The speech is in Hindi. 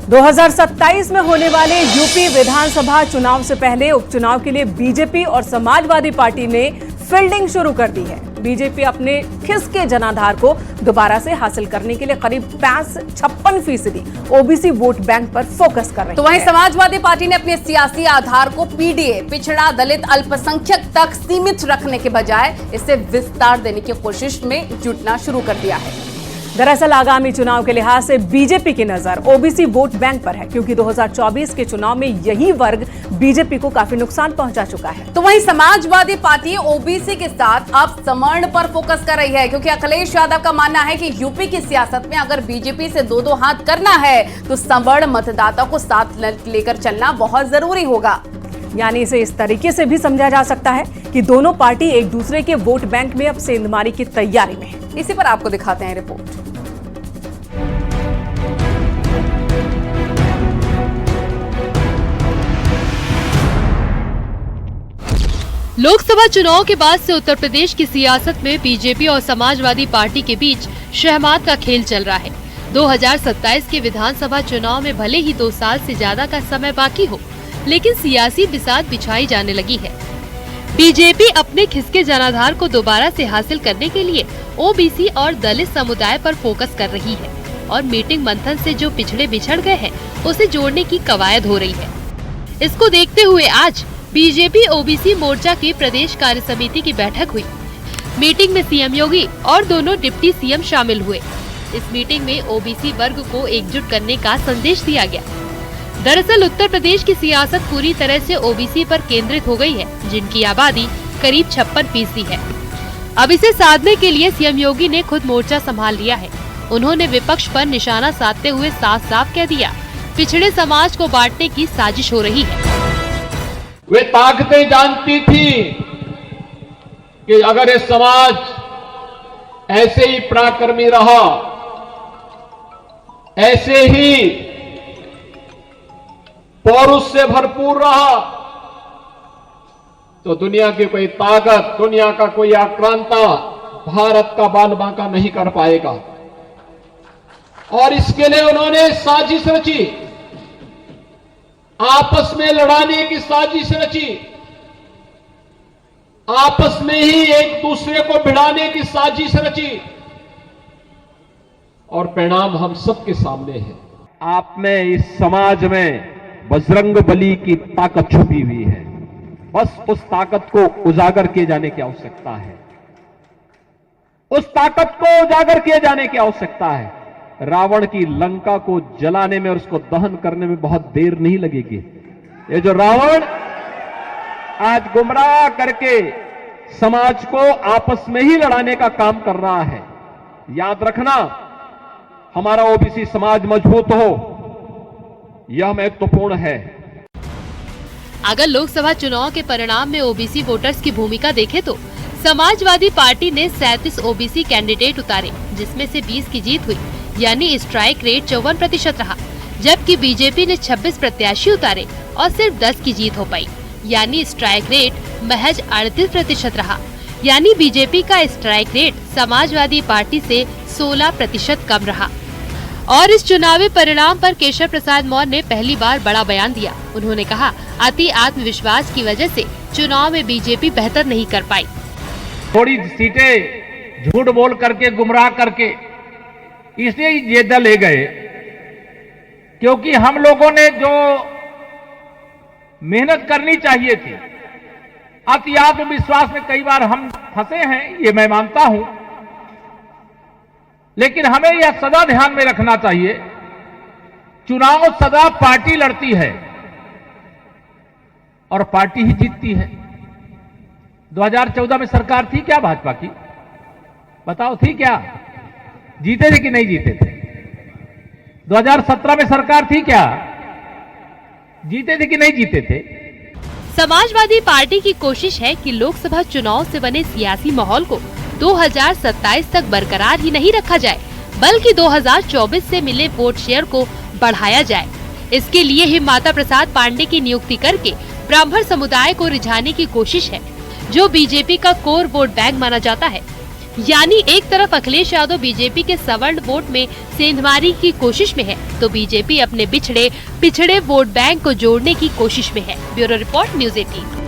2027 में होने वाले यूपी विधानसभा चुनाव से पहले उपचुनाव के लिए बीजेपी और समाजवादी पार्टी ने फील्डिंग शुरू कर दी है। बीजेपी अपने खिसके जनाधार को दोबारा से हासिल करने के लिए करीब 56% ओबीसी वोट बैंक पर फोकस कर रही है। तो वहीं समाजवादी पार्टी ने अपने सियासी आधार को पीडीए, पिछड़ा, दलित, अल्पसंख्यक तक सीमित रखने के बजाय इसे विस्तार देने की कोशिश में जुटना शुरू कर दिया है। दरअसल आगामी चुनाव के लिहाज से बीजेपी की नजर ओबीसी वोट बैंक पर है, क्योंकि 2024 के चुनाव में यही वर्ग बीजेपी को काफी नुकसान पहुंचा चुका है। तो वहीं समाजवादी पार्टी ओबीसी के साथ अब सवर्ण पर फोकस कर रही है, क्योंकि अखिलेश यादव का मानना है कि यूपी की सियासत में अगर बीजेपी से दो हाथ करना है तो सवर्ण मतदाता को साथ लेकर चलना बहुत जरूरी होगा। यानी इसे इस तरीके से भी समझा जा सकता है कि दोनों पार्टी एक दूसरे के वोट बैंक में अब सेंधमारी की तैयारी में है। इसी पर आपको दिखाते हैं रिपोर्ट। लोकसभा चुनाव के बाद से उत्तर प्रदेश की सियासत में बीजेपी और समाजवादी पार्टी के बीच शहमात का खेल चल रहा है। 2027 के विधानसभा चुनाव में भले ही 2 साल से ज्यादा का समय बाकी हो, लेकिन सियासी बिसात बिछाई जाने लगी है। बीजेपी अपने खिसके जनाधार को दोबारा से हासिल करने के लिए ओबीसी और दलित समुदाय पर फोकस कर रही है और मीटिंग मंथन से जो पिछड़े बिछड़ गए हैं उसे जोड़ने की कवायद हो रही है। इसको देखते हुए आज बीजेपी ओबीसी मोर्चा की प्रदेश कार्य समिति की बैठक हुई। मीटिंग में सीएम योगी और दोनों डिप्टी सीएम शामिल हुए। इस मीटिंग में ओबीसी वर्ग को एकजुट करने का संदेश दिया गया। दरअसल उत्तर प्रदेश की सियासत पूरी तरह से ओबीसी पर केंद्रित हो गई है, जिनकी आबादी करीब 56% है। अब इसे साधने के लिए सीएम योगी ने खुद मोर्चा संभाल लिया है। उन्होंने विपक्ष पर निशाना साधते हुए साफ साफ कह दिया, पिछड़े समाज को बांटने की साजिश हो रही है। वे ताकतें जानती थी कि अगर ये समाज ऐसे ही पराक्रमी रहा, ऐसे ही पौरुष से भरपूर रहा, तो दुनिया की कोई ताकत, दुनिया का कोई आक्रांता भारत का बाल बांका नहीं कर पाएगा। और इसके लिए उन्होंने साजिश रची, आपस में लड़ाने की साजिश रची, आपस में ही एक दूसरे को भिड़ाने की साजिश रची, और परिणाम हम सबके सामने है। आप में इस समाज में बजरंग बली की ताकत छुपी हुई है, बस उस ताकत को उजागर किए जाने की आवश्यकता है। उस ताकत को उजागर किए जाने की आवश्यकता है। रावण की लंका को जलाने में और उसको दहन करने में बहुत देर नहीं लगेगी। ये जो रावण आज गुमराह करके समाज को आपस में ही लड़ाने का काम कर रहा है, याद रखना, हमारा ओबीसी समाज मजबूत हो, यह महत्वपूर्ण है। अगर लोकसभा चुनाव के परिणाम में ओबीसी वोटर्स की भूमिका देखें तो समाजवादी पार्टी ने 37 ओबीसी कैंडिडेट उतारे, जिसमें से 20 की जीत हुई, यानी स्ट्राइक रेट 54% रहा। जबकि बीजेपी ने 26 प्रत्याशी उतारे और सिर्फ 10 की जीत हो पाई, यानी स्ट्राइक रेट महज 38% रहा। यानी बीजेपी का स्ट्राइक रेट समाजवादी पार्टी से 16% कम रहा। और इस चुनावी परिणाम पर केशव प्रसाद मौर्य ने पहली बार बड़ा बयान दिया। उन्होंने कहा, अति आत्मविश्वास की वजह से चुनाव में बीजेपी बेहतर नहीं कर पाई। थोड़ी सीटें झूठ बोल करके, गुमराह करके, इसलिए ये दल ले गए, क्योंकि हम लोगों ने जो मेहनत करनी चाहिए थी, अति आत्मविश्वास में कई बार हम फंसे हैं, ये मैं मानता हूं, लेकिन हमें यह सदा ध्यान में रखना चाहिए, चुनाव सदा पार्टी लड़ती है और पार्टी ही जीतती है। 2014 में सरकार थी क्या भाजपा की? बताओ, थी क्या? जीते थे कि नहीं जीते थे? 2017 में सरकार थी क्या? जीते थे कि नहीं जीते थे? समाजवादी पार्टी की कोशिश है कि लोकसभा चुनाव से बने सियासी माहौल को 2027 तक बरकरार ही नहीं रखा जाए, बल्कि 2024 से मिले वोट शेयर को बढ़ाया जाए। इसके लिए ही माता प्रसाद पांडे की नियुक्ति करके ब्राह्मण समुदाय को रिझाने की कोशिश है, जो बीजेपी का कोर वोट बैंक माना जाता है। यानी एक तरफ अखिलेश यादव बीजेपी के सवर्ण वोट में सेंधमारी की कोशिश में है, तो बीजेपी अपने पिछड़े वोट बैंक को जोड़ने की कोशिश में है। Bureau report, news 18।